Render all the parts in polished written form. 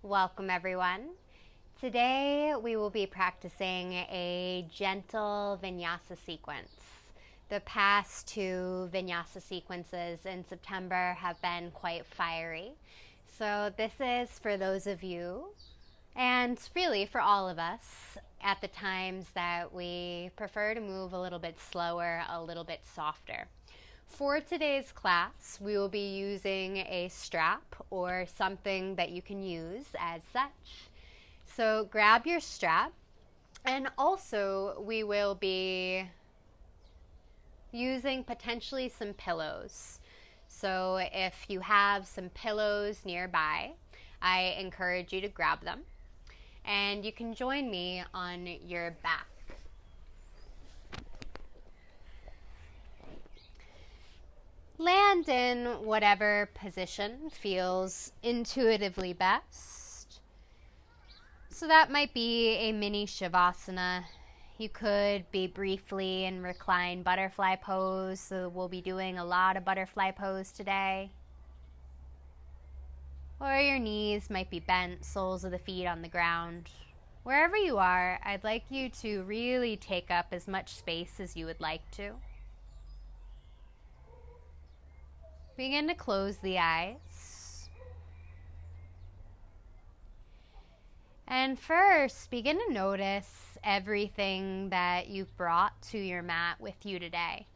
Welcome everyone. Today we will be practicing a gentle Vinyasa sequence. The past two Vinyasa sequences in September have been quite fiery. So this is for those of you, and really for all of us, at the times that we prefer to move a little bit slower, a little bit softer. For today's class, we will be using a strap or something that you can use as such. So grab your strap, and also we will be using potentially some pillows. So if you have some pillows nearby, I encourage you to grab them, and you can join me on your back. Land in whatever position feels intuitively best. So that might be a mini Savasana. You could be briefly in reclined butterfly pose, so we'll be doing a lot of butterfly pose today. Or your knees might be bent, soles of the feet on the ground. Wherever you are, I'd like you to really take up as much space as you would like to. Begin to close the eyes. And first, begin to notice everything that you've brought to your mat with you today.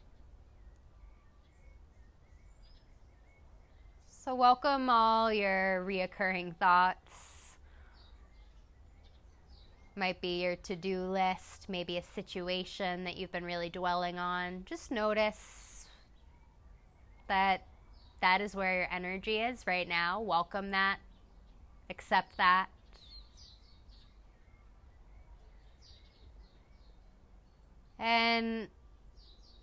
So welcome all your reoccurring thoughts. Might be your to-do list, maybe a situation that you've been really dwelling on. Just notice that is where your energy is right now. Welcome that. Accept that. And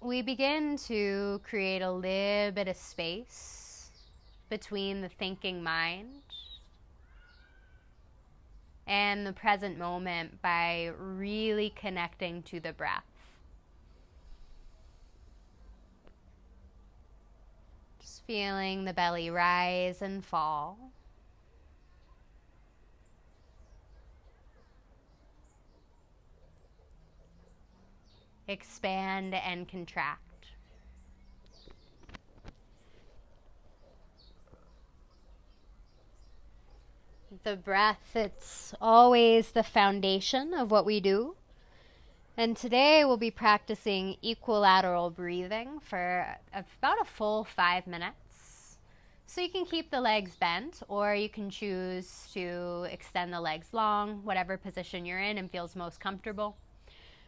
we begin to create a little bit of space between the thinking mind and the present moment by really connecting to the breath. Just feeling the belly rise and fall. Expand and contract. The breath, it's always the foundation of what we do. And today we'll be practicing equilateral breathing for about a full 5 minutes. So you can keep the legs bent, or you can choose to extend the legs long, whatever position you're in and feels most comfortable.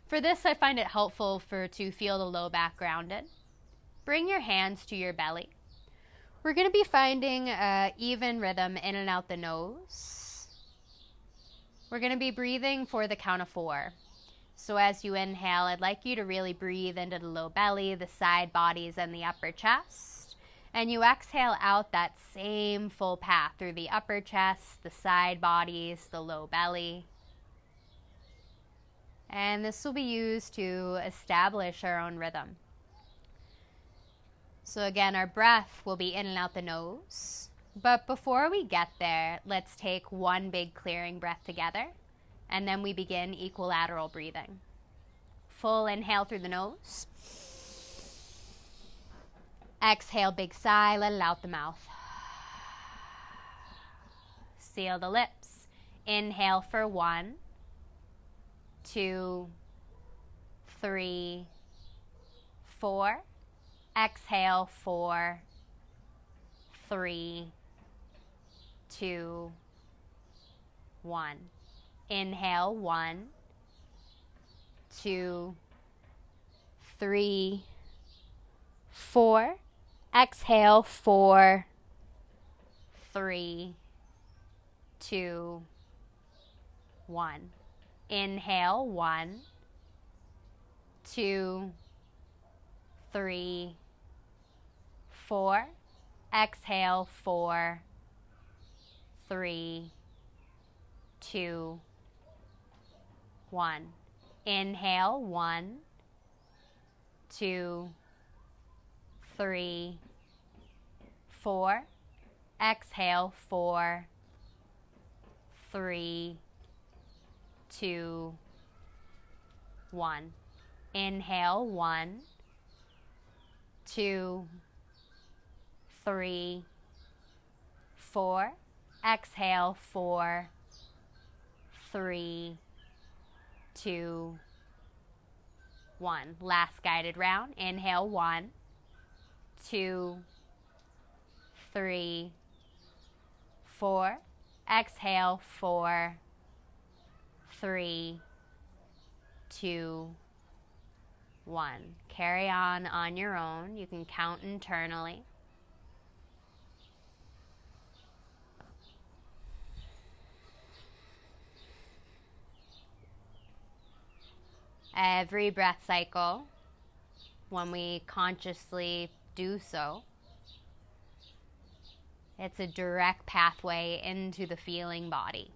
For this, I find it helpful to feel the low back grounded. Bring your hands to your belly. We're going to be finding an even rhythm in and out the nose. We're going to be breathing for the count of 4. So as you inhale, I'd like you to really breathe into the low belly, the side bodies, and the upper chest. And you exhale out that same full path through the upper chest, the side bodies, the low belly. And this will be used to establish our own rhythm. So again, our breath will be in and out the nose. But before we get there, let's take one big clearing breath together. And then we begin equilateral breathing. Full inhale through the nose. Exhale, big sigh, let it out the mouth. Seal the lips. Inhale for 1, 2, 3, 4. Exhale, 4, 3, 2, 1. Inhale, 1, 2, 3, 4. Exhale, 4, 3, 2, 1. Inhale, 1, 2, 3, 4. Exhale, 4, 3, 2, 1. Inhale, 1, 2, 3, 4. Exhale, 4, 3, 2, 1. Inhale, 1, 2, 3, 4. Exhale, 4, 3, 2, 1. Last guided round. Inhale, 1, 2, 3, 4. Exhale, 4, 3, 2, 1. Carry on your own. You can count internally. Every breath cycle, when we consciously do so, it's a direct pathway into the feeling body.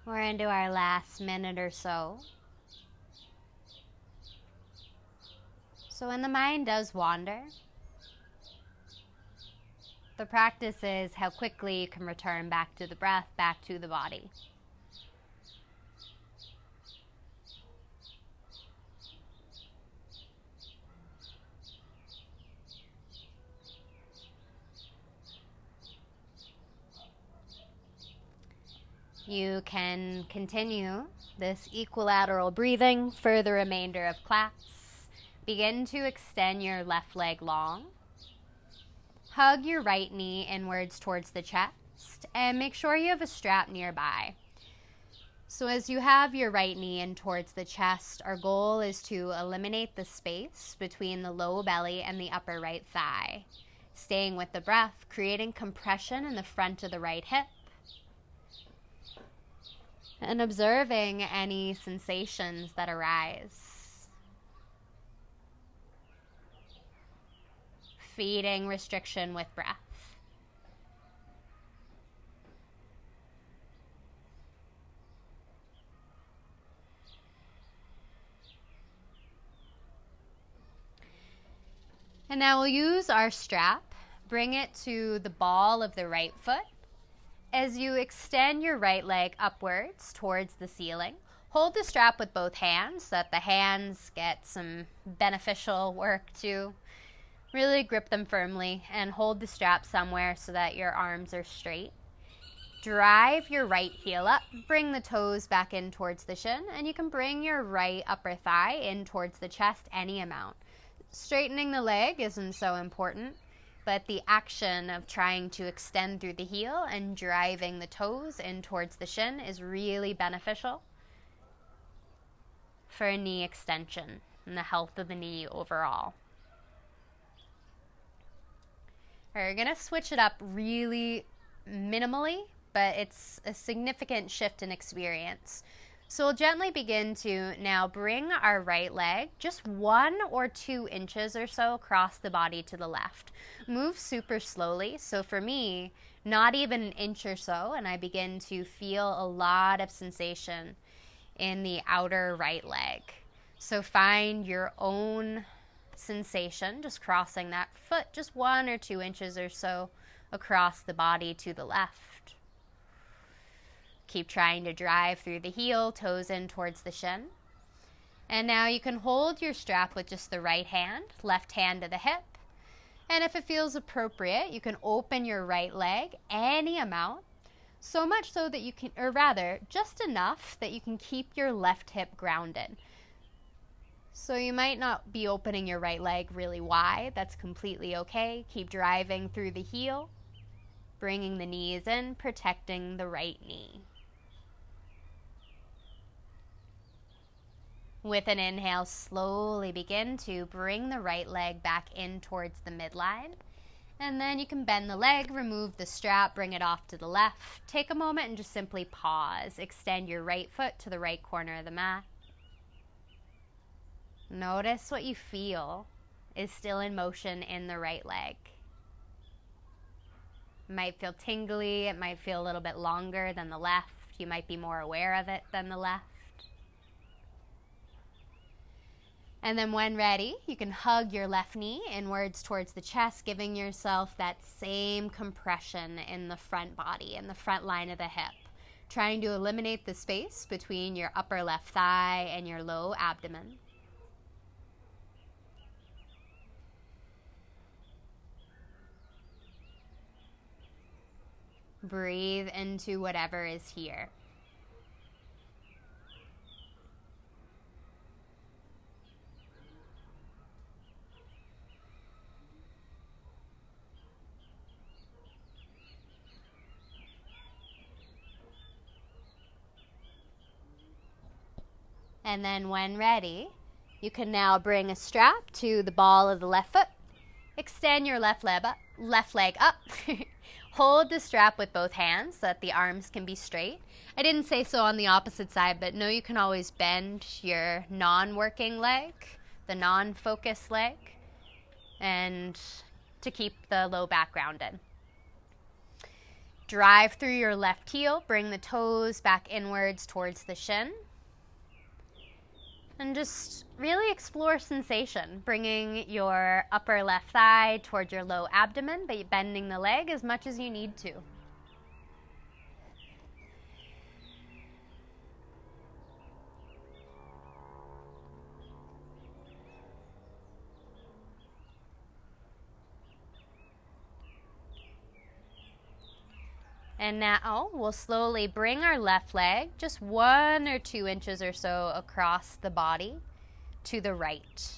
We're into our last minute or so. So when the mind does wander, the practice is how quickly you can return back to the breath, back to the body. You can continue this equilateral breathing for the remainder of class. Begin to extend your left leg long. Hug your right knee inwards towards the chest and make sure you have a strap nearby. So as you have your right knee in towards the chest, our goal is to eliminate the space between the low belly and the upper right thigh. Staying with the breath, creating compression in the front of the right hip. And observing any sensations that arise. Feeding restriction with breath. And now we'll use our strap. Bring it to the ball of the right foot. As you extend your right leg upwards towards the ceiling, hold the strap with both hands so that the hands get some beneficial work to really grip them firmly, and hold the strap somewhere so that your arms are straight. Drive your right heel up, bring the toes back in towards the shin, and you can bring your right upper thigh in towards the chest any amount. Straightening the leg isn't so important, but the action of trying to extend through the heel and driving the toes in towards the shin is really beneficial for a knee extension and the health of the knee overall. We're going to switch it up really minimally, but it's a significant shift in experience. So we'll gently begin to now bring our right leg just 1 or 2 inches or so across the body to the left. Move super slowly. So for me, not even an inch or so, and I begin to feel a lot of sensation in the outer right leg. So find your own sensation, just crossing that foot just 1 or 2 inches or so across the body to the left. Keep trying to drive through the heel, toes in towards the shin. And now you can hold your strap with just the right hand, left hand to the hip. And if it feels appropriate, you can open your right leg any amount, so much so that you can, or rather, just enough that you can keep your left hip grounded. So you might not be opening your right leg really wide. That's completely okay. Keep driving through the heel, bringing the knees in, protecting the right knee. With an inhale, slowly begin to bring the right leg back in towards the midline. And then you can bend the leg, remove the strap, bring it off to the left. Take a moment and just simply pause. Extend your right foot to the right corner of the mat. Notice what you feel is still in motion in the right leg. It might feel tingly, it might feel a little bit longer than the left. You might be more aware of it than the left. And then when ready, you can hug your left knee inwards towards the chest, giving yourself that same compression in the front body, in the front line of the hip, trying to eliminate the space between your upper left thigh and your low abdomen. Breathe into whatever is here. And then when ready, you can now bring a strap to the ball of the left foot. Extend your left leg up. Hold the strap with both hands so that the arms can be straight. I didn't say so on the opposite side, but know you can always bend your non-working leg, the non-focused leg, and to keep the low back grounded. Drive through your left heel. Bring the toes back inwards towards the shin. And just really explore sensation, bringing your upper left thigh towards your low abdomen, but bending the leg as much as you need to. And now we'll slowly bring our left leg just 1 or 2 inches or so across the body to the right.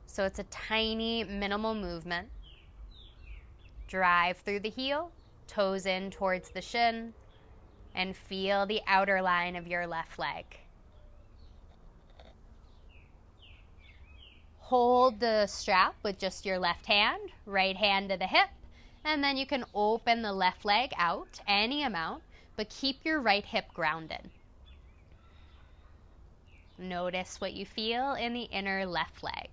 So it's a tiny, minimal movement. Drive through the heel, toes in towards the shin, and feel the outer line of your left leg. Hold the strap with just your left hand, right hand to the hip. And then you can open the left leg out any amount, but keep your right hip grounded. Notice what you feel in the inner left leg.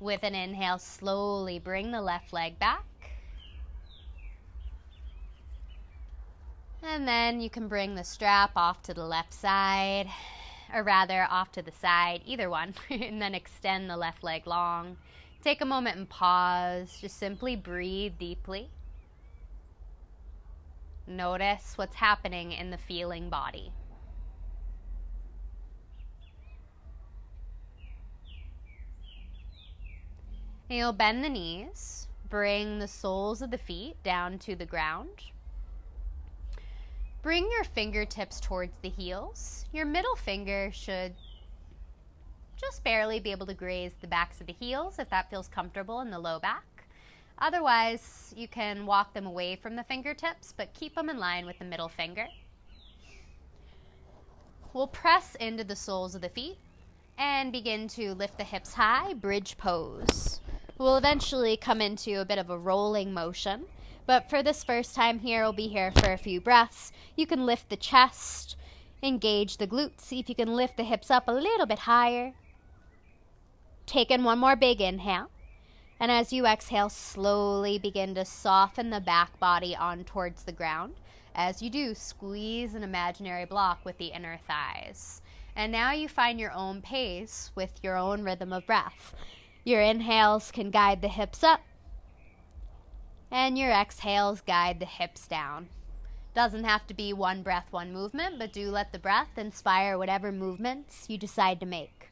With an inhale, slowly bring the left leg back. And then you can bring the strap off to the left side. Or rather, off to the side, either one, and then extend the left leg long. Take a moment and pause. Just simply breathe deeply. Notice what's happening in the feeling body. And you'll bend the knees, bring the soles of the feet down to the ground. Bring your fingertips towards the heels. Your middle finger should just barely be able to graze the backs of the heels if that feels comfortable in the low back. Otherwise, you can walk them away from the fingertips, but keep them in line with the middle finger. We'll press into the soles of the feet and begin to lift the hips high, bridge pose. We'll eventually come into a bit of a rolling motion. But for this first time here, we'll be here for a few breaths. You can lift the chest, engage the glutes. See if you can lift the hips up a little bit higher. Take in one more big inhale. And as you exhale, slowly begin to soften the back body on towards the ground. As you do, squeeze an imaginary block with the inner thighs. And now you find your own pace with your own rhythm of breath. Your inhales can guide the hips up. And your exhales guide the hips down. Doesn't have to be one breath, one movement, but do let the breath inspire whatever movements you decide to make.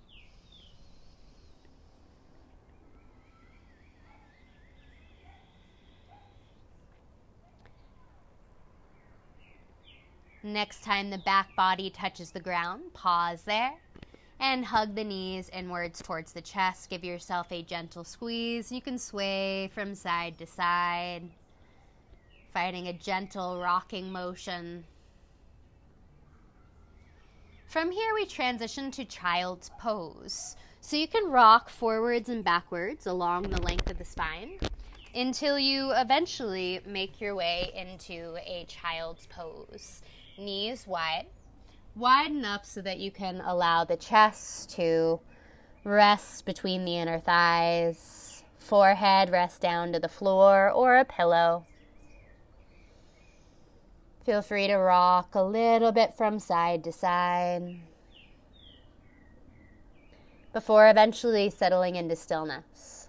Next time the back body touches the ground, pause there. And hug the knees inwards towards the chest. Give yourself a gentle squeeze. You can sway from side to side. finding a gentle rocking motion. From here, we transition to child's pose. So you can rock forwards and backwards along the length of the spine until you eventually make your way into a child's pose. Knees wide enough so that you can allow the chest to rest between the inner thighs, forehead rest down to the floor or a pillow. Feel free to rock a little bit from side to side before eventually settling into stillness.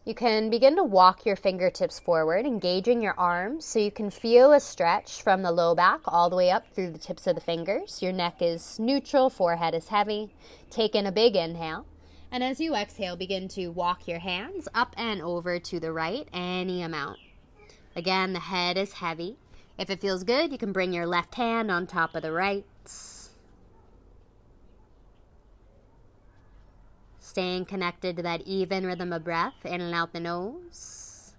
You can begin to walk your fingertips forward, engaging your arms so you can feel a stretch from the low back all the way up through the tips of the fingers. Your neck is neutral, forehead is heavy. Take in a big inhale. And as you exhale, begin to walk your hands up and over to the right, any amount. Again, the head is heavy. If it feels good, you can bring your left hand on top of the right. Staying connected to that even rhythm of breath, in and out the nose.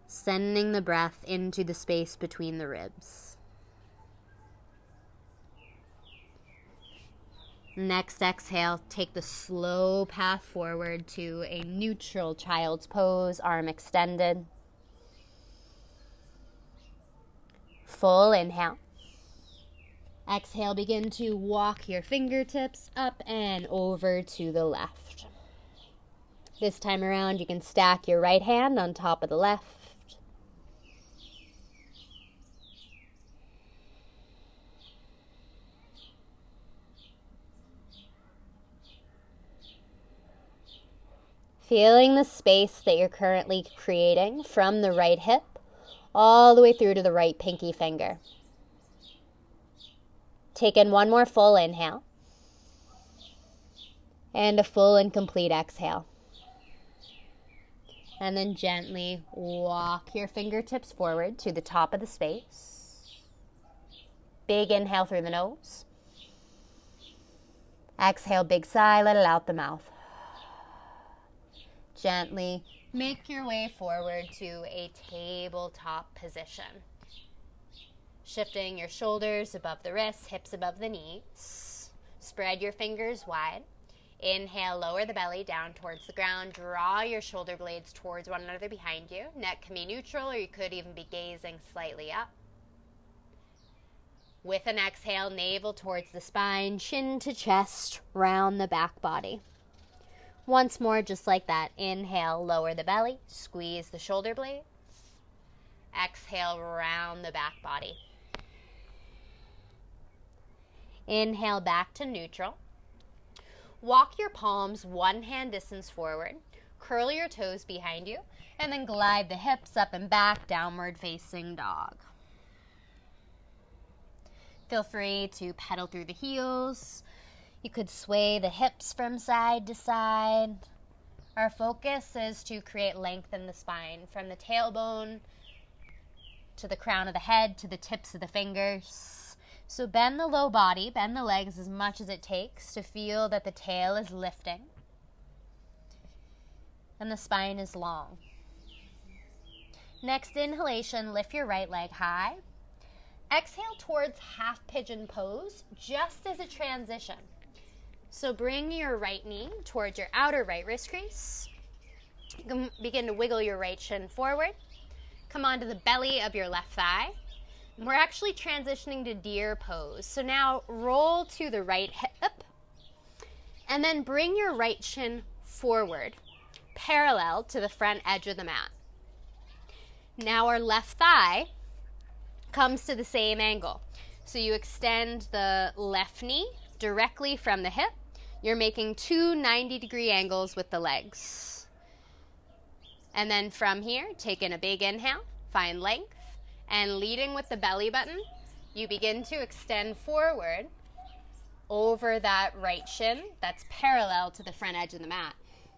Sending the breath into the space between the ribs. Next exhale, take the slow path forward to a neutral child's pose, arm extended. Full inhale. Exhale, begin to walk your fingertips up and over to the left. This time around, you can stack your right hand on top of the left. Feeling the space that you're currently creating from the right hip all the way through to the right pinky finger. Take in one more full inhale and a full and complete exhale. And then gently walk your fingertips forward to the top of the space. Big inhale through the nose. Exhale, big sigh, let it out the mouth. Gently make your way forward to a tabletop position. Shifting your shoulders above the wrists, hips above the knees. Spread your fingers wide. Inhale, lower the belly down towards the ground. Draw your shoulder blades towards one another behind you. Neck can be neutral, or you could even be gazing slightly up. With an exhale, navel towards the spine, chin to chest, round the back body. Once more, just like that. Inhale, lower the belly, squeeze the shoulder blades. Exhale, round the back body. Inhale back to neutral. Walk your palms one hand distance forward. Curl your toes behind you. And then glide the hips up and back, downward facing dog. Feel free to pedal through the heels. You could sway the hips from side to side. Our focus is to create length in the spine from the tailbone to the crown of the head to the tips of the fingers. So bend the low body, bend the legs as much as it takes to feel that the tail is lifting and the spine is long. Next inhalation, lift your right leg high. Exhale towards half pigeon pose just as a transition. So bring your right knee towards your outer right wrist crease. You can begin to wiggle your right shin forward. Come onto the belly of your left thigh. We're actually transitioning to deer pose. So now roll to the right hip and then bring your right shin forward, parallel to the front edge of the mat. Now our left thigh comes to the same angle. So you extend the left knee directly from the hip. You're making two 90-degree angles with the legs. And then from here, take in a big inhale, find length. And leading with the belly button, you begin to extend forward over that right shin that's parallel to the front edge of the mat.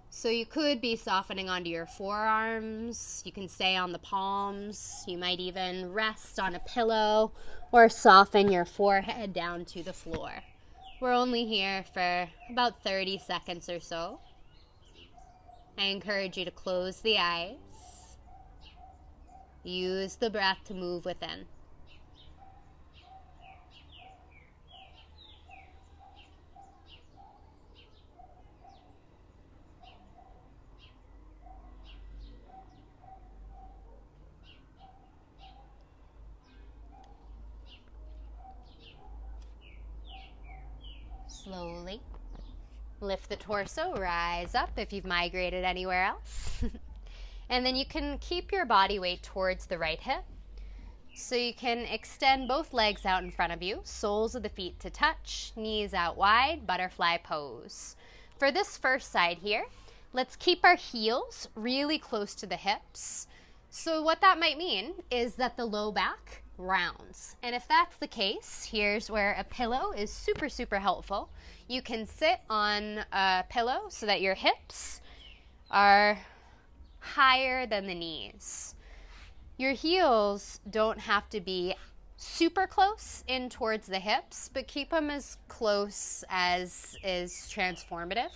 So you could be softening onto your forearms. You can stay on the palms. You might even rest on a pillow or soften your forehead down to the floor. We're only here for about 30 seconds or so. I encourage you to close the eyes Use the breath to move within. Slowly lift the torso, rise up if you've migrated anywhere else. And then you can keep your body weight towards the right hip. So you can extend both legs out in front of you, soles of the feet to touch, knees out wide, butterfly pose. For this first side here, let's keep our heels really close to the hips. So what that might mean is that the low back rounds. And if that's the case, here's where a pillow is super, super helpful. You can sit on a pillow so that your hips are higher than the knees. Your heels don't have to be super close in towards the hips, but keep them as close as is transformative.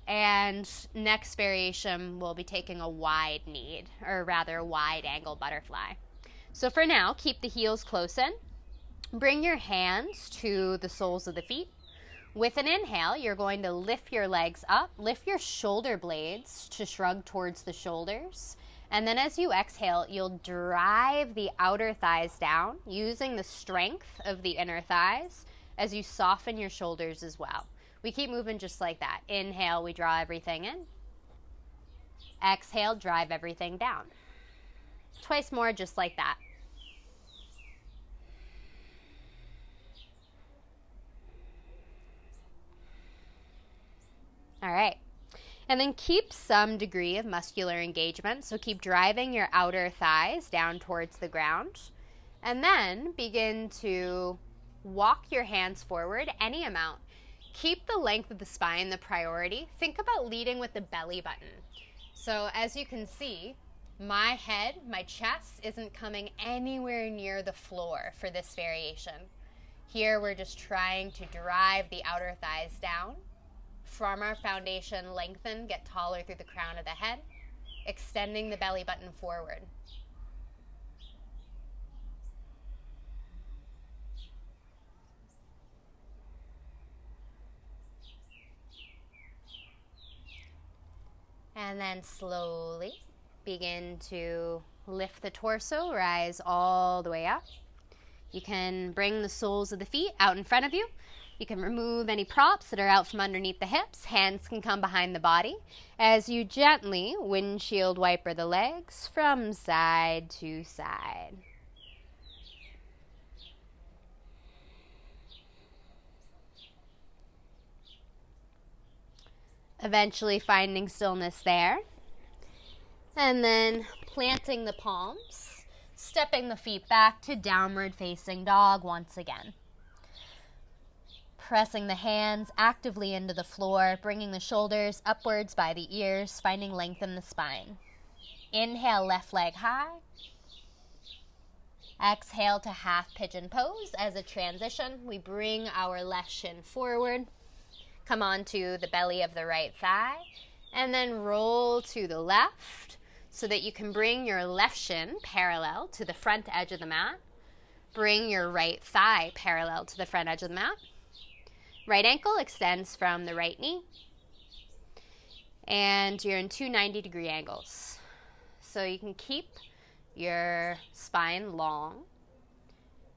And next variation, we'll be taking a wide knee, or rather wide angle butterfly. So for now, keep the heels close in. Bring your hands to the soles of the feet. With an inhale, you're going to lift your legs up, lift your shoulder blades to shrug towards the shoulders. And then as you exhale, you'll drive the outer thighs down using the strength of the inner thighs as you soften your shoulders as well. We keep moving just like that. Inhale, we draw everything in. Exhale, drive everything down. Twice more just like that. All right. And then keep some degree of muscular engagement. So keep driving your outer thighs down towards the ground. And then begin to walk your hands forward any amount. Keep the length of the spine the priority. Think about leading with the belly button. So as you can see, my head, my chest isn't coming anywhere near the floor for this variation. Here we're just trying to drive the outer thighs down. From our foundation, lengthen, get taller through the crown of the head, extending the belly button forward. And then slowly begin to lift the torso, rise all the way up. You can bring the soles of the feet out in front of you. You can remove any props that are out from underneath the hips. Hands can come behind the body as you gently windshield wiper the legs from side to side. Eventually finding stillness there. And then planting the palms, stepping the feet back to downward facing dog once again. Pressing the hands actively into the floor, bringing the shoulders upwards by the ears, finding length in the spine. Inhale, left leg high. Exhale to half pigeon pose. As a transition, we bring our left shin forward. Come onto the belly of the right thigh, and then roll to the left so that you can bring your left shin parallel to the front edge of the mat. Bring your right thigh parallel to the front edge of the mat. Right ankle extends from the right knee. And you're in two 90-degree angles. So you can keep your spine long.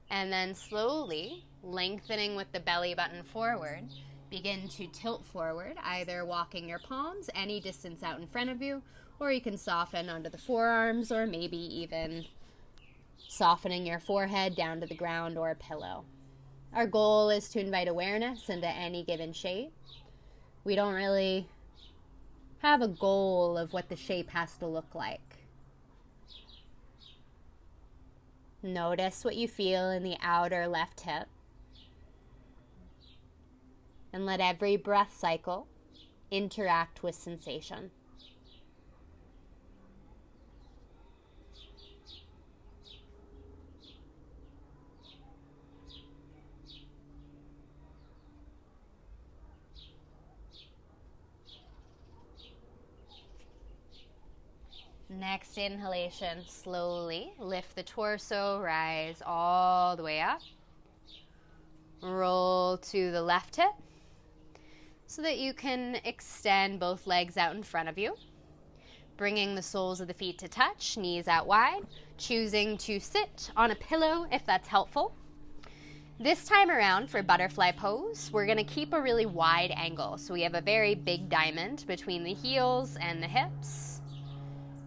And then slowly, lengthening with the belly button forward, begin to tilt forward, either walking your palms any distance out in front of you, or you can soften onto the forearms, or maybe even softening your forehead down to the ground or a pillow. Our goal is to invite awareness into any given shape. We don't really have a goal of what the shape has to look like. Notice what you feel in the outer left hip. And let every breath cycle interact with sensation. Next inhalation, slowly lift the torso, rise all the way up. Roll to the left hip so that you can extend both legs out in front of you. Bringing the soles of the feet to touch, knees out wide. Choosing to sit on a pillow if that's helpful. This time around for butterfly pose, we're going to keep a really wide angle. So we have a very big diamond between the heels and the hips.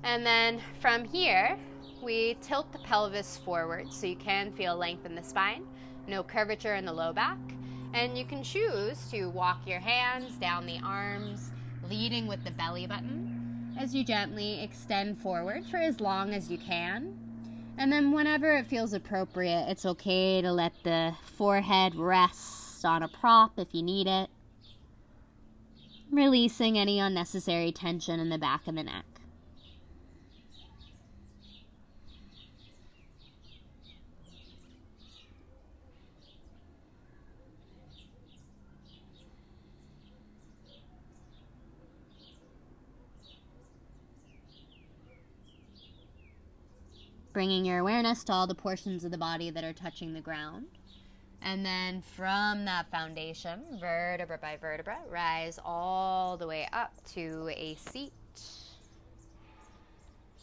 And then from here, we tilt the pelvis forward so you can feel length in the spine, no curvature in the low back. And you can choose to walk your hands down the arms, leading with the belly button as you gently extend forward for as long as you can. And then whenever it feels appropriate, it's okay to let the forehead rest on a prop if you need it. Releasing any unnecessary tension in the back of the neck. Bringing your awareness to all the portions of the body that are touching the ground. And then from that foundation, vertebra by vertebra, rise all the way up to a seat.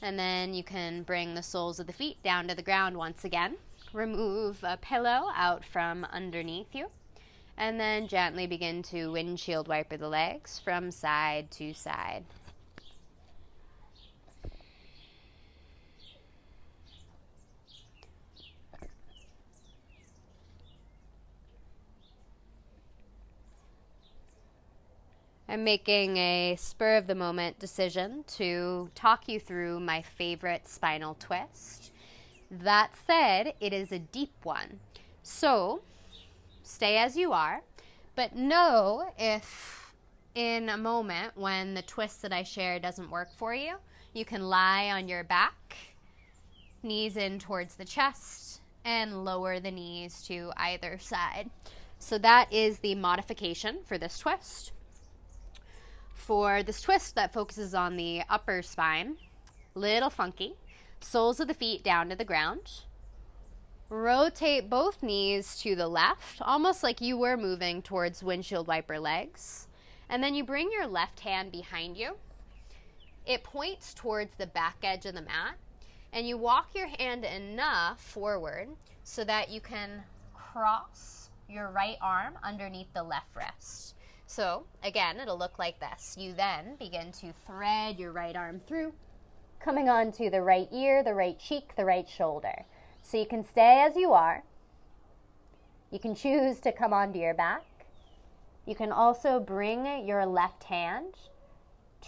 And then you can bring the soles of the feet down to the ground once again. Remove a pillow out from underneath you. And then gently begin to windshield wiper the legs from side to side. I'm making a spur-of-the-moment decision to talk you through my favorite spinal twist. That said, it is a deep one. So, stay as you are, but know if in a moment when the twist that I share doesn't work for you, you can lie on your back, knees in towards the chest, and lower the knees to either side. So that is the modification for this twist. For this twist that focuses on the upper spine, little funky, soles of the feet down to the ground. Rotate both knees to the left, almost like you were moving towards windshield wiper legs. And then you bring your left hand behind you. It points towards the back edge of the mat. And you walk your hand enough forward so that you can cross your right arm underneath the left wrist. So, again, it'll look like this. You then begin to thread your right arm through, coming onto the right ear, the right cheek, the right shoulder. So you can stay as you are. You can choose to come onto your back. You can also bring your left hand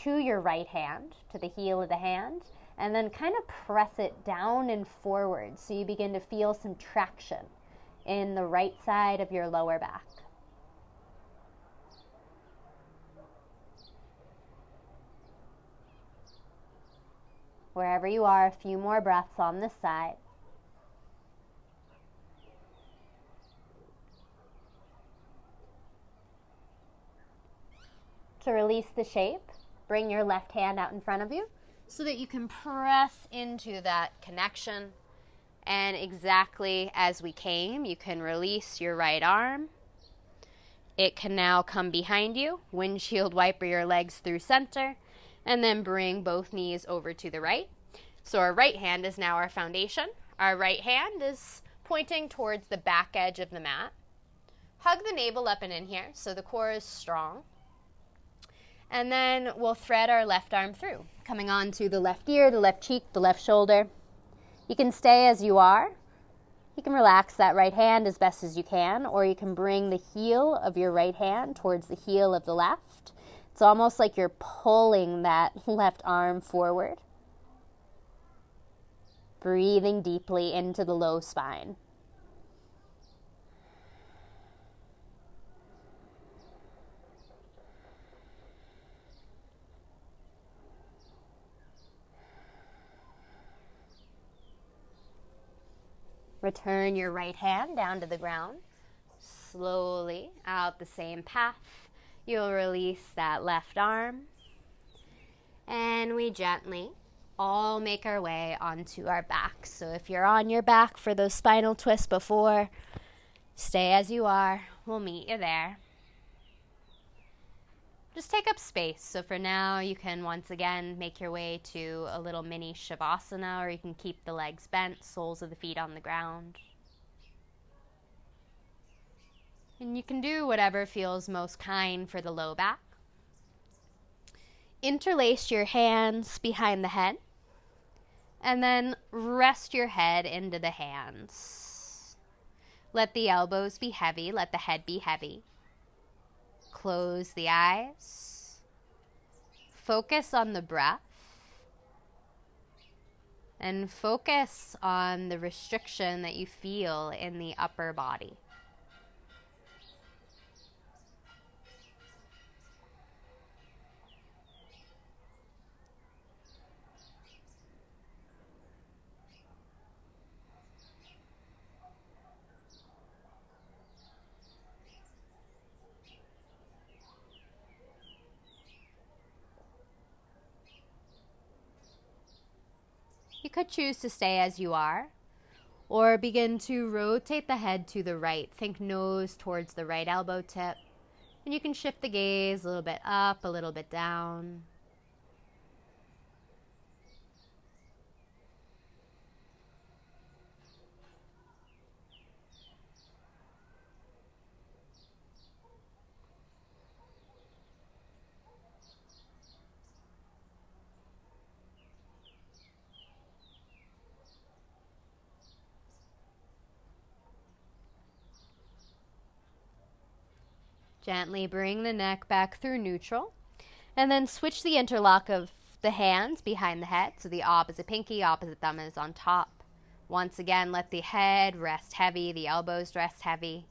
to your right hand, to the heel of the hand, and then kind of press it down and forward so you begin to feel some traction in the right side of your lower back. Wherever you are, a few more breaths on this side. To release the shape, bring your left hand out in front of you so that you can press into that connection. And exactly as we came, you can release your right arm. It can now come behind you, windshield wiper your legs through center, and then bring both knees over to the right. So our right hand is now our foundation. Our right hand is pointing towards the back edge of the mat. Hug the navel up and in here so the core is strong. And then we'll thread our left arm through, coming onto the left ear, the left cheek, the left shoulder. You can stay as you are. You can relax that right hand as best as you can, or you can bring the heel of your right hand towards the heel of the left. It's almost like you're pulling that left arm forward. Breathing deeply into the low spine. Return your right hand down to the ground. Slowly out the same path. You'll release that left arm. And we gently all make our way onto our back. So if you're on your back for those spinal twists before, stay as you are. We'll meet you there. Just take up space. So for now, you can once again make your way to a little mini Savasana, or you can keep the legs bent, soles of the feet on the ground. And you can do whatever feels most kind for the low back. Interlace your hands behind the head, and then rest your head into the hands. Let the elbows be heavy, let the head be heavy. Close the eyes. Focus on the breath. And focus on the restriction that you feel in the upper body. You could choose to stay as you are, or begin to rotate the head to the right. Think nose towards the right elbow tip. And you can shift the gaze a little bit up, a little bit down. Gently bring the neck back through neutral, and then switch the interlock of the hands behind the head, so the opposite pinky, opposite thumb is on top. Once again, let the head rest heavy, the elbows rest heavy.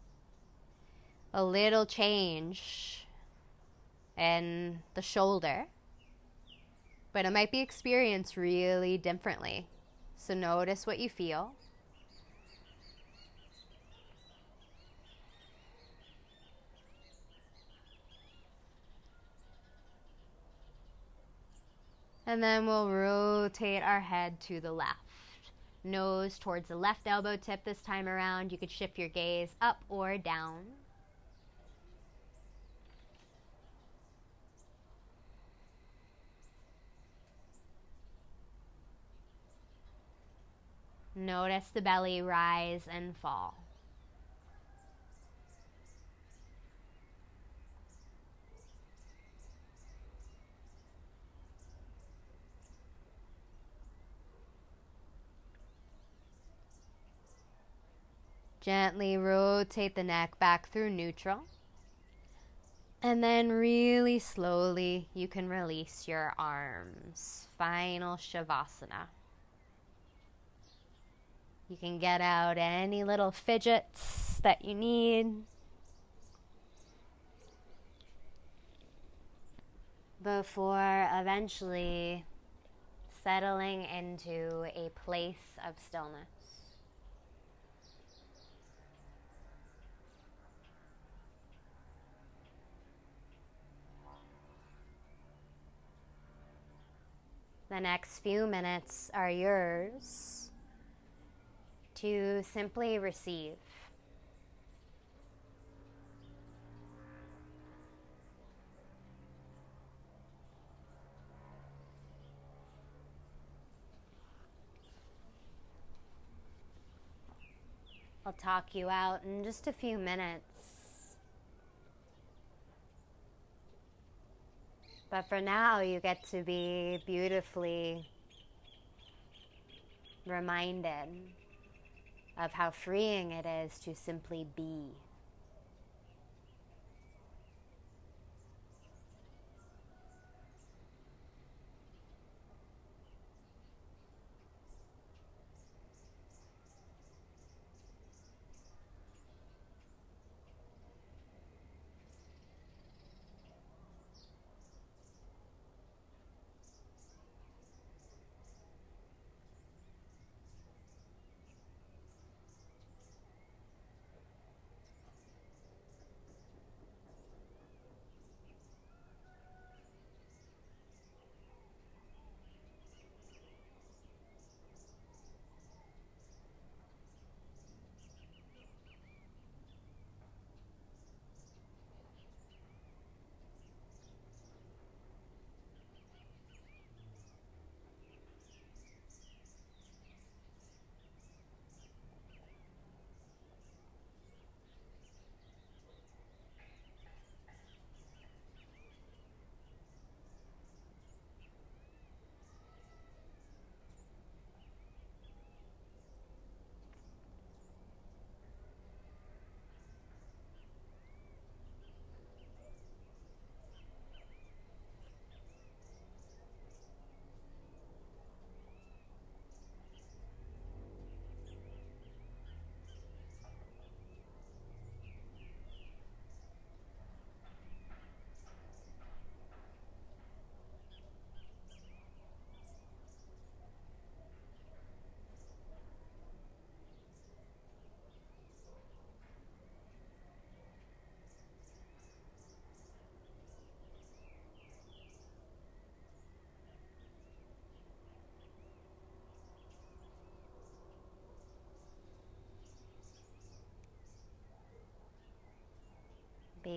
A little change in the shoulder, but it might be experienced really differently. So notice what you feel. And then we'll rotate our head to the left. Nose towards the left elbow tip this time around. You could shift your gaze up or down. Notice the belly rise and fall. Gently rotate the neck back through neutral. And then really slowly, you can release your arms. Final Shavasana. You can get out any little fidgets that you need. Before eventually settling into a place of stillness. The next few minutes are yours to simply receive. I'll talk you out in just a few minutes. But for now, you get to be beautifully reminded of how freeing it is to simply be.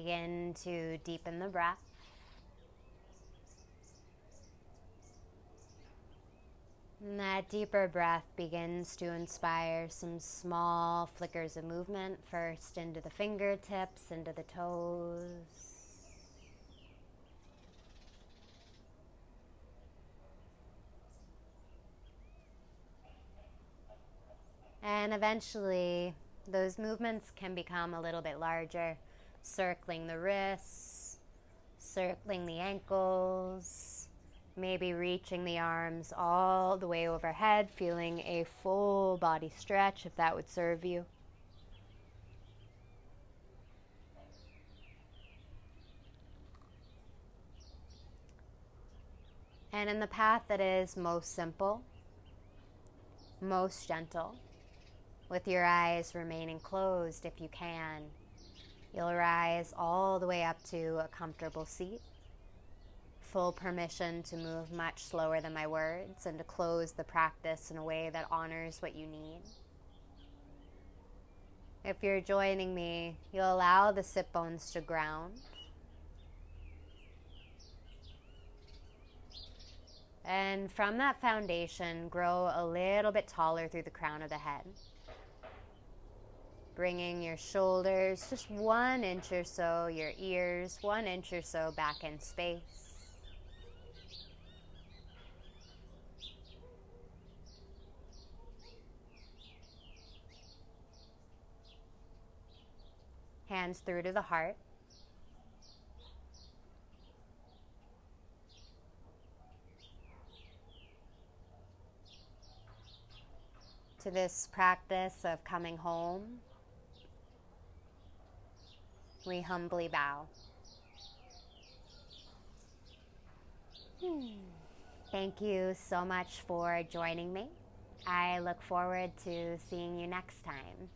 begin to deepen the breath. And that deeper breath begins to inspire some small flickers of movement, first into the fingertips, into the toes. And eventually, those movements can become a little bit larger, circling the wrists, circling the ankles, maybe reaching the arms all the way overhead, feeling a full body stretch if that would serve you. And in the path that is most simple, most gentle, with your eyes remaining closed if you can, you'll rise all the way up to a comfortable seat. Full permission to move much slower than my words and to close the practice in a way that honors what you need. If you're joining me, you'll allow the sit bones to ground. And from that foundation, grow a little bit taller through the crown of the head. Bringing your shoulders just 1 inch or so, your ears 1 inch or so back in space. Hands through to the heart. To this practice of coming home, we humbly bow. Thank you so much for joining me. I look forward to seeing you next time.